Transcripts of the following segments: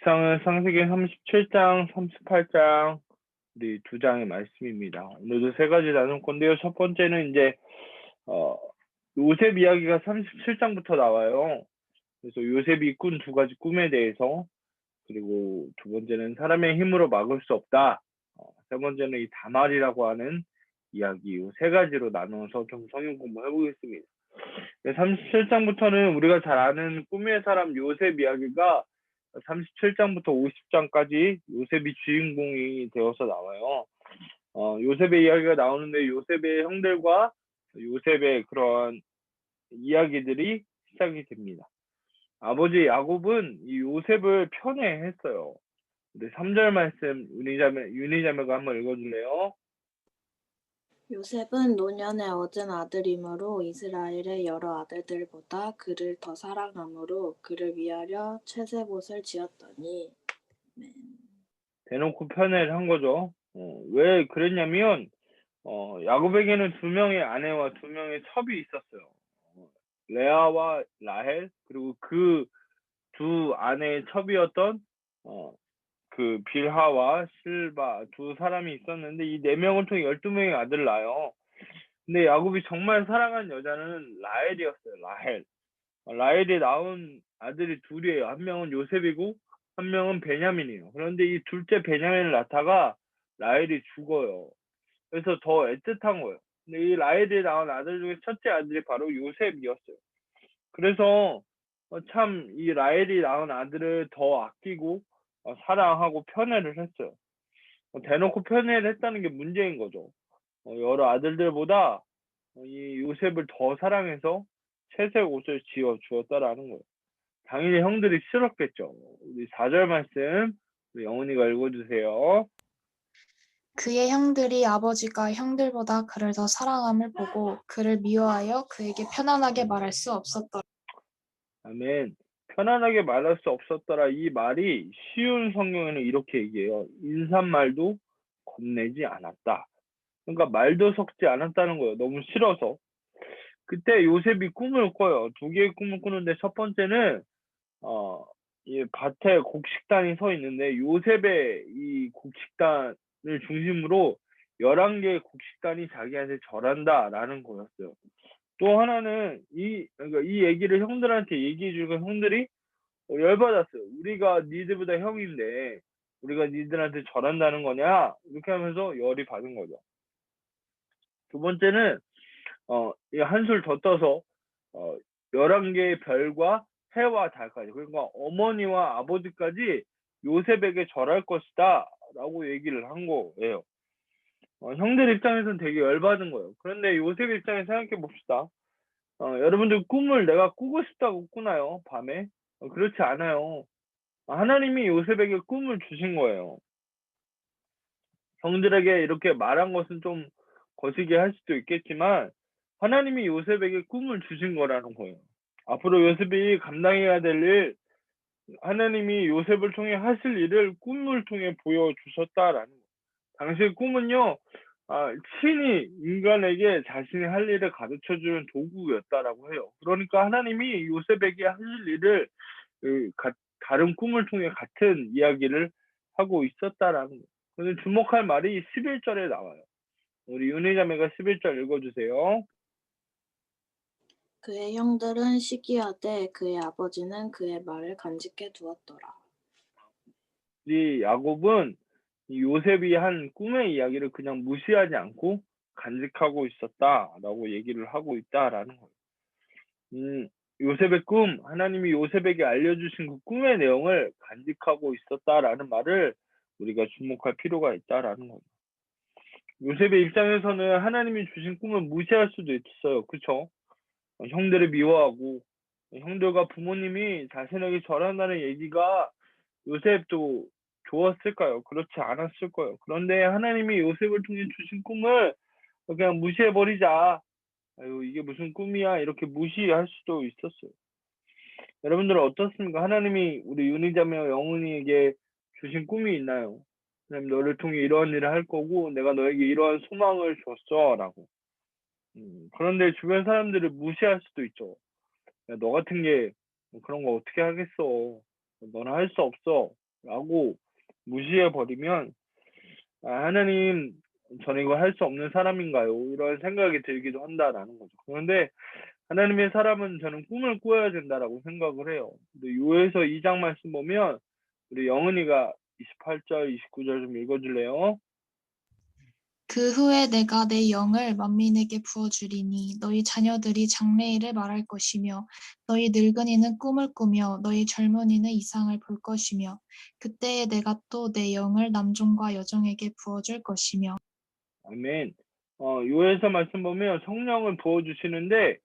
이상은 창세기 37장, 38장 우리 두 장의 말씀입니다. 오늘도 세 가지 나눌 건데요. 첫 번째는 이제 요셉 이야기가 37장부터 나와요. 그래서 요셉이 꾼 두 가지 꿈에 대해서, 그리고 두 번째는 사람의 힘으로 막을 수 없다. 세 번째는 이 다말이라고 하는 이야기, 이 세 가지로 나눠서 좀 성경 공부해 보겠습니다. 37장부터는 우리가 잘 아는 꿈의 사람 요셉 이야기가 37장부터 50장까지 요셉이 주인공이 되어서 나와요. 요셉의 이야기가 나오는데 요셉의 형들과 요셉의 그런 이야기들이 시작이 됩니다. 아버지 야곱은 이 요셉을 편애했어요. 근데 3절 말씀 윤희자매가 한번 읽어줄래요? 요셉은 노년에 얻은 아들이므로 이스라엘의 여러 아들들보다 그를 더 사랑함으로 그를 위하여 채색옷을 지었더니. 대놓고 편애를 한 거죠. 왜 그랬냐면 야곱에게는 두 명의 아내와 두 명의 첩이 있었어요. 레아와 라헬, 그리고 그 두 아내의 첩이었던 그 빌하와 실바 두 사람이 있었는데, 이 네 명을 통해 12명의 아들을 낳아요. 근데 야곱이 정말 사랑한 여자는 라헬이었어요. 라헬이 낳은 아들이 둘이에요. 한 명은 요셉이고 한 명은 베냐민이에요. 그런데 이 둘째 베냐민을 낳다가 라헬이 죽어요. 그래서 더 애틋한 거예요. 근데 이 라헬이 낳은 아들 중에 첫째 아들이 바로 요셉이었어요. 그래서 참 이 라헬이 낳은 아들을 더 아끼고 사랑하고 편애를 했어요. 대놓고 편애를 했다는 게 문제인 거죠. 여러 아들들보다 이 요셉을 더 사랑해서 채색 옷을 지어 주었다라는 거예요. 당연히 형들이 싫었겠죠. 우리 4절 말씀 우리 영훈이가 읽어주세요. 그의 형들이 아버지가 형들보다 그를 더 사랑함을 보고 그를 미워하여 그에게 편안하게 말할 수 없었더라. 아멘. 편안하게 말할 수 없었더라. 이 말이 쉬운 성경에는 이렇게 얘기해요. 인사말도 겁내지 않았다. 그러니까 말도 섞지 않았다는 거예요. 너무 싫어서. 그때 요셉이 꿈을 꿔요. 두 개의 꿈을 꾸는데, 첫 번째는 이 밭에 곡식단이 서 있는데 요셉의 이 곡식단을 중심으로 11개의 곡식단이 자기한테 절한다라는 거였어요. 또 하나는 그러니까 이 얘기를 형들한테 얘기해 주니까 형들이 열받았어요. 우리가 니들보다 형인데 우리가 니들한테 절한다는 거냐? 이렇게 하면서 열이 받은 거죠. 두 번째는 이 한술 더 떠서 11개의 별과 해와 달까지, 그러니까 어머니와 아버지까지 요셉에게 절할 것이다 라고 얘기를 한 거예요. 형들 입장에서는 되게 열받은 거예요. 그런데 요셉 입장에서 생각해 봅시다. 여러분들 꿈을 내가 꾸고 싶다고 꾸나요? 밤에? 그렇지 않아요. 하나님이 요셉에게 꿈을 주신 거예요. 형들에게 이렇게 말한 것은 좀 거시기 할 수도 있겠지만 하나님이 요셉에게 꿈을 주신 거라는 거예요. 앞으로 요셉이 감당해야 될 일, 하나님이 요셉을 통해 하실 일을 꿈을 통해 보여주셨다라는 거예요. 당시의 꿈은요, 친히 인간에게 자신이 할 일을 가르쳐주는 도구였다라고 해요. 그러니까 하나님이 요셉에게 하실 일을 다른 꿈을 통해 같은 이야기를 하고 있었다라는 거예요. 근데 주목할 말이 11절에 나와요. 우리 윤희자매가 11절 읽어주세요. 그의 형들은 시기하되 그의 아버지는 그의 말을 간직해 두었더라. 이 야곱은 이 요셉이 한 꿈의 이야기를 그냥 무시하지 않고 간직하고 있었다라고 얘기를 하고 있다라는 거예요. 요셉의 꿈, 하나님이 요셉에게 알려주신 그 꿈의 내용을 간직하고 있었다라는 말을 우리가 주목할 필요가 있다라는 거예요. 요셉의 입장에서는 하나님이 주신 꿈을 무시할 수도 있어요. 그쵸? 형들을 미워하고 형들과 부모님이 자신에게 절한다는 얘기가 요셉도 좋았을까요? 그렇지 않았을 거예요. 그런데 하나님이 요셉을 통해 주신 꿈을 그냥 무시해버리자. 아유, 이게 무슨 꿈이야? 이렇게 무시할 수도 있었어요. 여러분들은 어떻습니까? 하나님이 우리 윤희자매와 영훈이에게 주신 꿈이 있나요? 하나님, 너를 통해 이러한 일을 할 거고 내가 너에게 이러한 소망을 줬어 라고. 그런데 주변 사람들을 무시할 수도 있죠. 야, 너 같은 게 그런 거 어떻게 하겠어. 너는 할 수 없어. 라고 무시해버리면 하나님 저는 이거 할 수 없는 사람인가요? 이런 생각이 들기도 한다라는 거죠. 그런데 하나님의 사람은 저는 꿈을 꾸어야 된다라고 생각을 해요. 근데 요에서 2장 말씀 보면 우리 영은이가 28절, 29절 좀 읽어줄래요? 그 후에 내가 내 영을 만민에게 부어주리니 너희 자녀들이 장래일을 말할 것이며 너희 늙은이는 꿈을 꾸며 너희 젊은이는 이상을 볼 것이며 그때에 내가 또 내 영을 남종과 여종에게 부어줄 것이며. 아멘. 요에서 말씀 보면 성령을 부어주시는데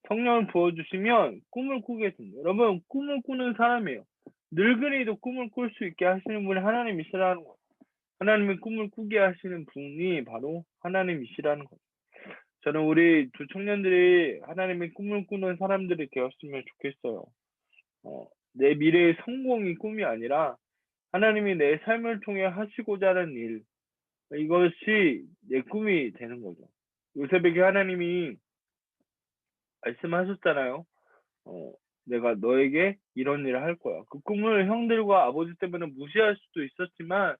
성령을 부어주시면 꿈을 꾸게 됩니다. 여러분 꿈을 꾸는 사람이에요. 늙은이도 꿈을 꿀 수 있게 하시는 분이 하나님이시라는 거예요. 하나님의 꿈을 꾸게 하시는 분이 바로 하나님이시라는 거예요. 저는 우리 두 청년들이 하나님의 꿈을 꾸는 사람들이 되었으면 좋겠어요. 내 미래의 성공이 꿈이 아니라 하나님이 내 삶을 통해 하시고자 하는 일, 이것이 내 꿈이 되는 거죠. 요셉에게 하나님이 말씀하셨잖아요. 내가 너에게 이런 일을 할 거야. 그 꿈을 형들과 아버지 때문에 무시할 수도 있었지만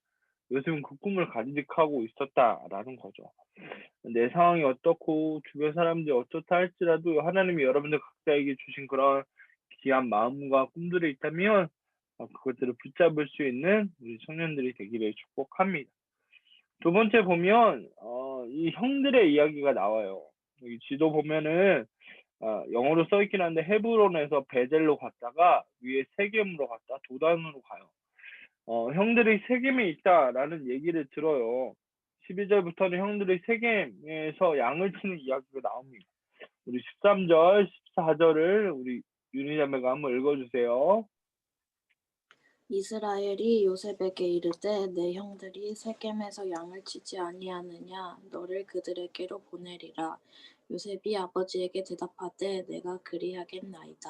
요셉은 그 꿈을 간직하고 있었다라는 거죠. 내 상황이 어떻고 주변 사람들이 어떻다 할지라도 하나님이 여러분들 각자에게 주신 그런 귀한 마음과 꿈들이 있다면 그것들을 붙잡을 수 있는 우리 청년들이 되기를 축복합니다. 두 번째 보면 이 형들의 이야기가 나와요. 여기 지도 보면은 영어로 써 있긴 한데 헤브론에서 베델로 갔다가 위에 세겜으로 갔다 도단으로 가요. 형들이 세겜에 있다라는 얘기를 들어요. 12절부터는 형들이 세겜에서 양을 치는 이야기가 나옵니다. 우리 13절, 14절을 우리 윤희자매가 한번 읽어주세요. 이스라엘이 요셉에게 이르되 내 형들이 세겜에서 양을 치지 아니하느냐 너를 그들에게로 보내리라. 요셉이 아버지에게 대답하되 내가 그리하겠나이다.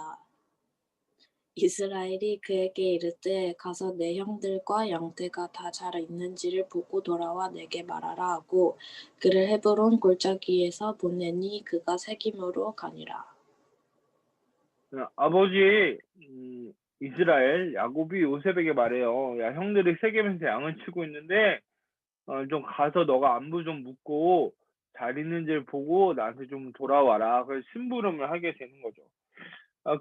이스라엘이 그에게 이르되 가서 내 형들과 양떼가 다 잘 있는지를 보고 돌아와 내게 말하라 하고 그를 헤브론 골짜기에서 보내니 그가 세겜으로 가니라. 아버지 이스라엘 야곱이 요셉에게 말해요. 야 형들이 세겜에서 양을 치고 있는데 좀 가서 너가 안부 좀 묻고 잘 있는지를 보고 나한테 좀 돌아와라. 그래서 심부름을 하게 되는 거죠.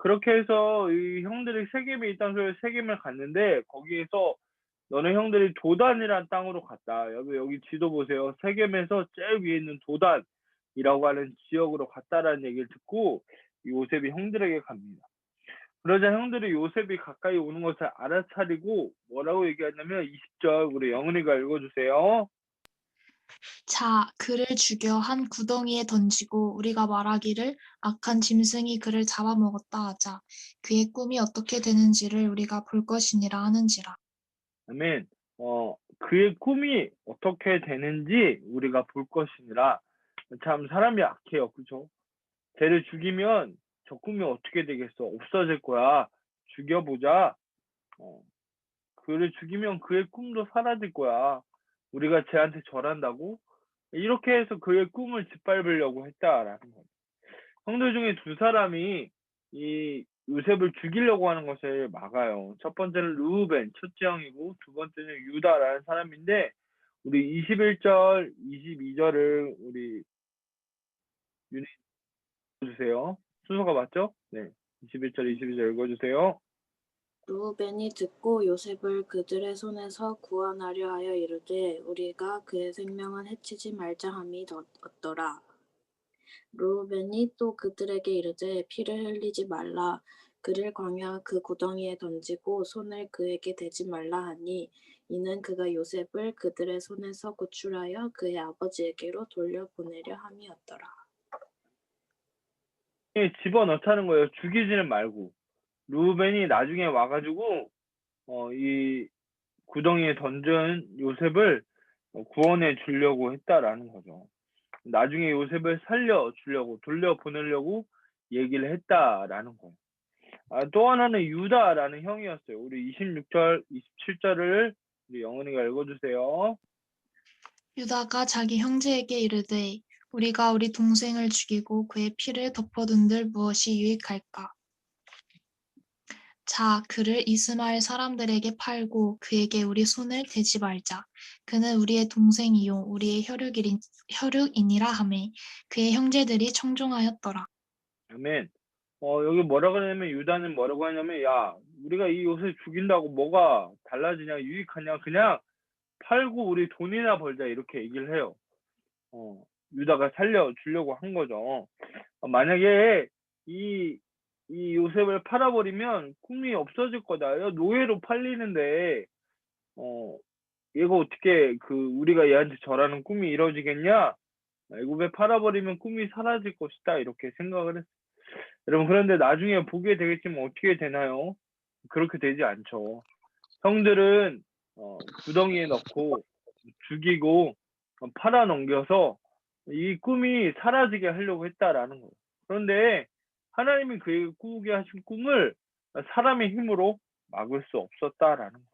그렇게 해서 이 형들이 세겜에 있다는 소리에 세겜을 갔는데 거기에서 너네 형들이 도단이라는 땅으로 갔다. 여기 지도 보세요. 세겜에서 제일 위에 있는 도단이라고 하는 지역으로 갔다라는 얘기를 듣고 요셉이 형들에게 갑니다. 그러자 형들이 요셉이 가까이 오는 것을 알아차리고 뭐라고 얘기하냐면 20절 우리 영은이가 읽어주세요. 자, 그를 죽여 한 구덩이에 던지고 우리가 말하기를 악한 짐승이 그를 잡아먹었다 하자. 그의 꿈이 어떻게 되는지를 우리가 볼 것이니라 하는지라. 아멘. 그의 꿈이 어떻게 되는지 우리가 볼 것이니라. 참 사람이 악해요. 그죠? 쟤를 죽이면 저 꿈이 어떻게 되겠어? 없어질 거야. 죽여보자. 그를 죽이면 그의 꿈도 사라질 거야. 우리가 쟤한테 절한다고? 이렇게 해서 그의 꿈을 짓밟으려고 했다라는 거예요. 형들 중에 두 사람이 이 요셉을 죽이려고 하는 것을 막아요. 첫 번째는 르우벤, 첫째 형이고 두 번째는 유다라는 사람인데 우리 21절, 22절을 우리 윤희 읽어주세요. 순서가 맞죠? 네. 21절, 22절 읽어주세요. 르우벤이 듣고 요셉을 그들의 손에서 구원하려 하여 이르되 우리가 그의 생명은 해치지 말자 함이 얻더라. 르우벤이 또 그들에게 이르되 피를 흘리지 말라. 그를 광야 그 구덩이에 던지고 손을 그에게 대지 말라 하니 이는 그가 요셉을 그들의 손에서 구출하여 그의 아버지에게로 돌려보내려 함이었더라. 집어넣자는 거예요. 죽이지는 말고. 르우벤이 나중에 와가지고 이 구덩이에 던진 요셉을 구원해 주려고 했다라는 거죠. 나중에 요셉을 살려주려고 돌려보내려고 얘기를 했다라는 거예요. 또 하나는 유다라는 형이었어요. 우리 26절, 27절을 우리 영은이가 읽어주세요. 유다가 자기 형제에게 이르되 우리가 우리 동생을 죽이고 그의 피를 덮어둔들 무엇이 유익할까? 자, 그를 이스마엘 사람들에게 팔고 그에게 우리 손을 대지 말자. 그는 우리의 동생이요 우리의 혈육이니라 하매 그의 형제들이 청종하였더라. 아멘. 여기 뭐라고 하냐면 유다는 뭐라고 하냐면 야, 우리가 이 요셉 죽인다고 뭐가 달라지냐, 유익하냐, 그냥 팔고 우리 돈이나 벌자 이렇게 얘기를 해요. 유다가 살려주려고 한 거죠. 만약에 이 요셉을 팔아버리면 꿈이 없어질 거다. 야, 노예로 팔리는데 얘가 어떻게 우리가 얘한테 절하는 꿈이 이루어지겠냐? 애굽에 팔아버리면 꿈이 사라질 것이다. 이렇게 생각을 했어요. 여러분, 그런데 나중에 보게 되겠지만 어떻게 되나요? 그렇게 되지 않죠. 형들은 구덩이에 넣고 죽이고 팔아 넘겨서 이 꿈이 사라지게 하려고 했다라는 거예요. 그런데 하나님이 그에게 꾸게 하신 꿈을 사람의 힘으로 막을 수 없었다라는 거예요.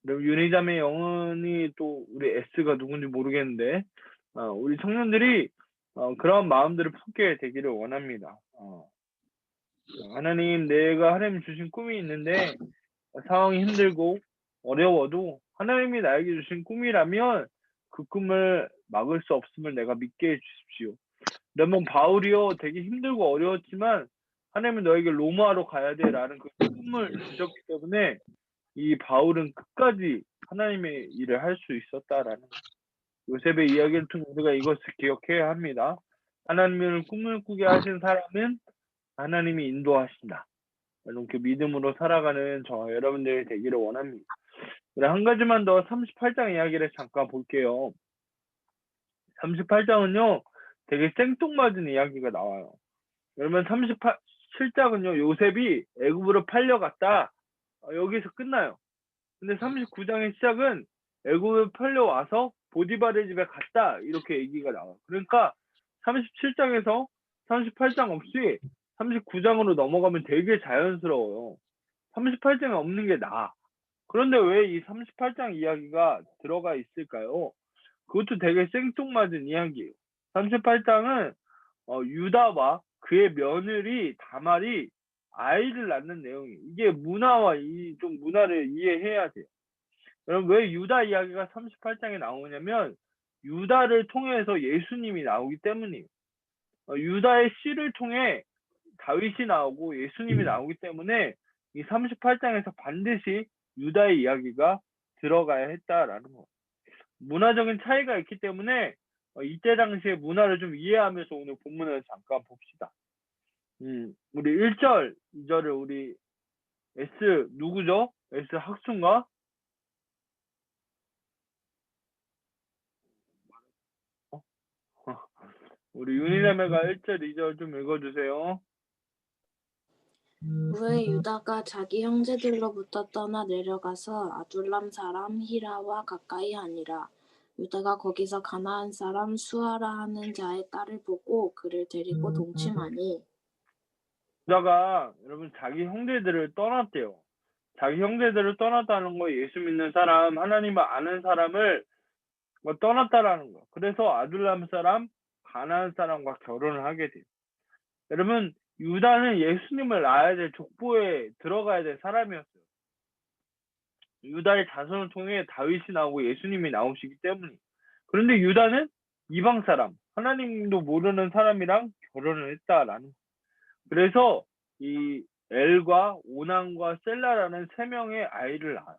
그리고 윤희자매 영혼이 또 우리 S가 누군지 모르겠는데 우리 청년들이 그런 마음들을 품게 되기를 원합니다. 하나님, 내가 하나님 주신 꿈이 있는데 상황이 힘들고 어려워도 하나님이 나에게 주신 꿈이라면 그 꿈을 막을 수 없음을 내가 믿게 해주십시오. 그러면 바울이요, 되게 힘들고 어려웠지만 하나님은 너에게 로마로 가야 돼 라는 그 꿈을 주셨기 때문에 이 바울은 끝까지 하나님의 일을 할 수 있었다라는 거예요. 요셉의 이야기를 통해 우리가 이것을 기억해야 합니다. 하나님을 꿈을 꾸게 하신 사람은 하나님이 인도하신다. 이렇게 믿음으로 살아가는 저 여러분들이 되기를 원합니다. 한 가지만 더 38장 이야기를 잠깐 볼게요. 38장은요, 되게 생뚱맞은 이야기가 나와요. 그러면 37장은요, 요셉이 애굽으로 팔려갔다. 여기서 끝나요. 근데 39장의 시작은 애굽에 팔려와서 보디발의 집에 갔다. 이렇게 얘기가 나와요. 그러니까 37장에서 38장 없이 39장으로 넘어가면 되게 자연스러워요. 38장에 없는 게 나아. 그런데 왜 이 38장 이야기가 들어가 있을까요? 그것도 되게 생뚱맞은 이야기예요. 38장은 유다와 그의 며느리 다말이 아이를 낳는 내용이에요. 이게 문화와 좀 문화를 이해해야 돼요. 그럼 왜 유다 이야기가 38장에 나오냐면 유다를 통해서 예수님이 나오기 때문이에요. 유다의 씨를 통해 다윗이 나오고 예수님이 나오기 때문에 이 38장에서 반드시 유다의 이야기가 들어가야 했다라는 거예요. 문화적인 차이가 있기 때문에 이때 당시의 문화를 좀 이해하면서 오늘 본문을 잠깐 봅시다. 우리 1절, 2절을 우리 S 누구죠? S 학순가? 우리 윤희자매가 1절, 2절 좀 읽어주세요. 후에 유다가 자기 형제들로부터 떠나 내려가서 아둘람 사람 히라와 가까이 하니라. 유다가 거기서 가나안 사람 수아라 하는 자의 딸을 보고 그를 데리고 동침하니. 유다가 여러분 자기 형제들을 떠났대요. 자기 형제들을 떠났다는 거 예수 믿는 사람, 하나님을 아는 사람을 떠났다라는 거. 그래서 아둘람 사람, 가나안 사람과 결혼을 하게 돼요. 여러분, 유다는 예수님을 낳아야 될 족보에 들어가야 될 사람이었어요. 유다의 자손을 통해 다윗이 나오고 예수님이 나오시기 때문에. 그런데 유다는 이방 사람, 하나님도 모르는 사람이랑 결혼을 했다라는 거예요. 그래서 이 엘과 오난과 셀라라는 세 명의 아이를 낳아요.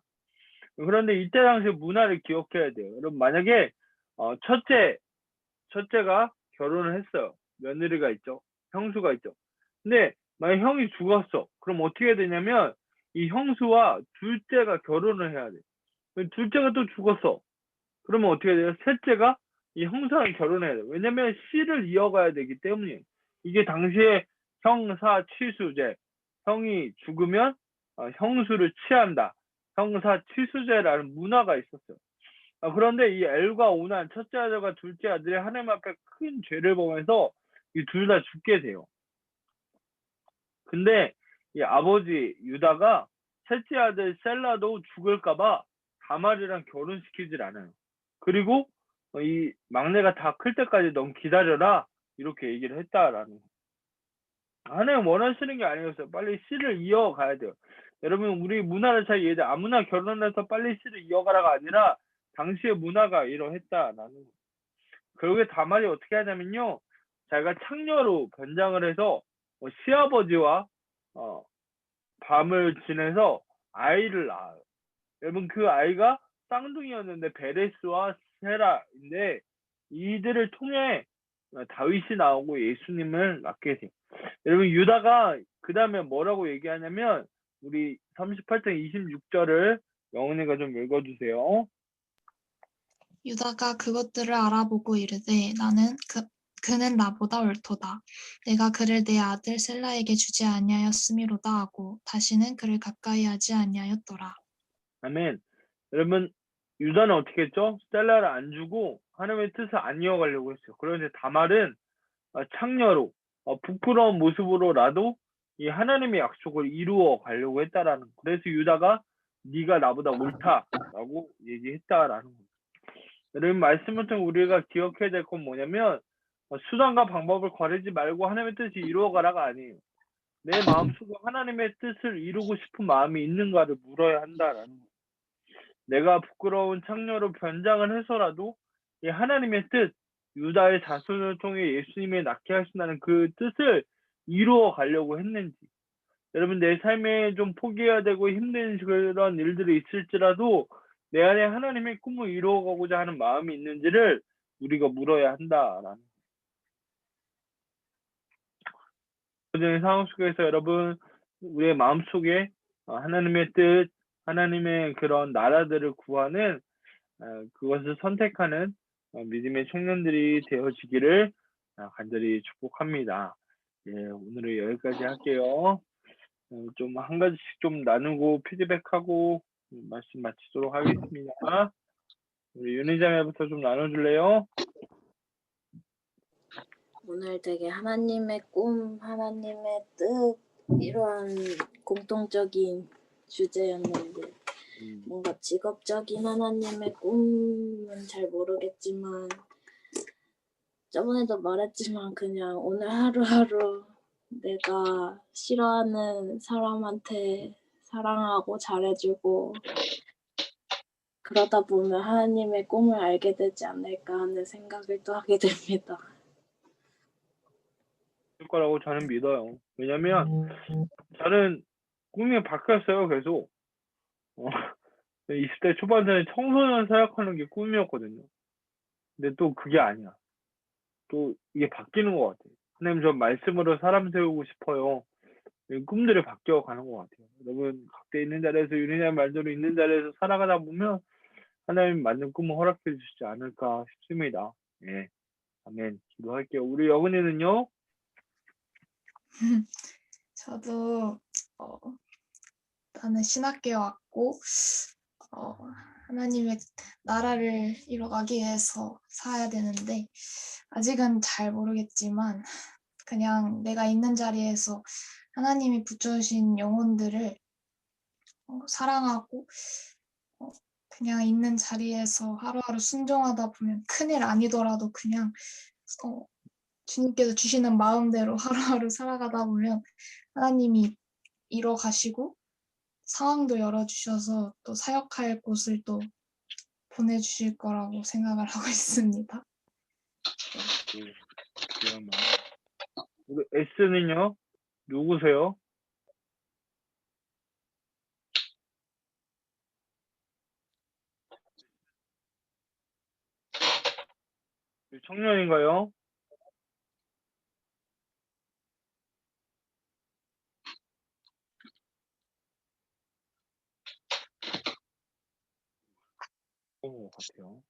그런데 이때 당시 문화를 기억해야 돼요. 여러분, 만약에 첫째가 결혼을 했어요. 며느리가 있죠. 형수가 있죠. 근데 만약 형이 죽었어. 그럼 어떻게 되냐면 이 형수와 둘째가 결혼을 해야 돼. 둘째가 또 죽었어. 그러면 어떻게 돼요? 셋째가 이 형사랑 결혼해야 돼요. 왜냐면 씨를 이어가야 되기 때문이에요. 이게 당시에 형사 취수제. 형이 죽으면 형수를 취한다. 형사 취수제라는 문화가 있었어요. 그런데 이 엘과 오난 첫째 아들과 둘째 아들이 하나님 앞에 큰 죄를 범해서 이 둘 다 죽게 돼요. 근데 이 아버지 유다가 셋째 아들 셀라도 죽을까봐 다말이랑 결혼시키질 않아요. 그리고 이 막내가 다 클 때까지 넌 기다려라 이렇게 얘기를 했다라는 거예요. 하나님 원하시는 게 아니었어요. 빨리 씨를 이어가야 돼요. 여러분 우리 문화를 잘 이해해. 아무나 결혼해서 빨리 시를 이어가라가 아니라 당시의 문화가 이러했다라는 거. 결국에 다말이 어떻게 하냐면요. 자기가 창녀로 변장을 해서 시아버지와 밤을 지내서 아이를 낳아요. 여러분 그 아이가 쌍둥이였는데 베레스와 세라인데 이들을 통해 다윗이 나오고 예수님을 낳게 돼요. 여러분 유다가 그 다음에 뭐라고 얘기하냐면 우리 38장 26절을 영은이가 좀 읽어주세요. 유다가 그것들을 알아보고 이르되 나는 그는 나보다 옳도다. 내가 그를 내 아들 셀라에게 주지 아니하였음이로다 하고 다시는 그를 가까이 하지 아니하였더라. 아멘. 여러분 유다는 어떻게 했죠? 셀라를 안 주고 하나님의 뜻을 안 이어가려고 했어요. 그런데 다말은 창녀로 부끄러운 모습으로라도 이 하나님의 약속을 이루어 가려고 했다라는 거. 그래서 유다가 네가 나보다 옳다라고 얘기했다라는 거. 여러분 말씀을 통해 우리가 기억해야 될 건 뭐냐면 수단과 방법을 거르지 말고 하나님의 뜻이 이루어가라가 아니에요. 내 마음속에 하나님의 뜻을 이루고 싶은 마음이 있는가를 물어야 한다라는 거. 내가 부끄러운 창녀로 변장을 해서라도 이 하나님의 뜻, 유다의 자손을 통해 예수님을 낳게 하신다는 그 뜻을 이루어 가려고 했는지. 여러분 내 삶에 좀 포기해야 되고 힘든 그런 일들이 있을지라도 내 안에 하나님의 꿈을 이루어가고자 하는 마음이 있는지를 우리가 물어야 한다라는 그런 상황 속에서 여러분 우리의 마음속에 하나님의 뜻, 하나님의 그런 나라들을 구하는 그것을 선택하는 믿음의 청년들이 되어지기를 간절히 축복합니다. 예, 오늘은 여기까지 할게요. 좀 한 가지씩 좀 나누고 피드백하고 말씀 마치도록 하겠습니다. 우리 윤희자매부터 좀 나눠줄래요? 오늘 되게 하나님의 꿈, 하나님의 뜻 이러한 공통적인 주제였는데 뭔가 직업적인 하나님의 꿈은 잘 모르겠지만 저번에도 말했지만 그냥 오늘 하루하루 내가 싫어하는 사람한테 사랑하고 잘해주고 그러다 보면 하나님의 꿈을 알게 되지 않을까 하는 생각을 또 하게 됩니다. 될 거라고 저는 믿어요. 왜냐면 저는 꿈이 바뀌었어요, 계속. 20대 초반에는 청소년 사역하는 게 꿈이었거든요. 근데 또 그게 아니야. 또 이게 바뀌는 것 같아요. 하나님 저 말씀으로 사람 세우고 싶어요. 꿈들이 바뀌어 가는 것 같아요. 여러분 각자 있는 자리에서 유리한 말대로 있는 자리에서 살아가다 보면 하나님 맞는 꿈을 허락해 주시지 않을까 싶습니다. 예, 아멘. 기도할게요. 우리 여근이는요? 저도 나는 신학교에 왔고 하나님의 나라를 이뤄가기 위해서 살아야 되는데 아직은 잘 모르겠지만 그냥 내가 있는 자리에서 하나님이 붙여주신 영혼들을 사랑하고 그냥 있는 자리에서 하루하루 순종하다 보면 큰일 아니더라도 그냥 주님께서 주시는 마음대로 하루하루 살아가다 보면 하나님이 이뤄 가시고 상황도 열어주셔서 또 사역할 곳을 또 보내주실 거라고 생각을 하고 있습니다. 귀한 마음. 우리 S는요? 누구세요? 청년인가요? 것 같아요.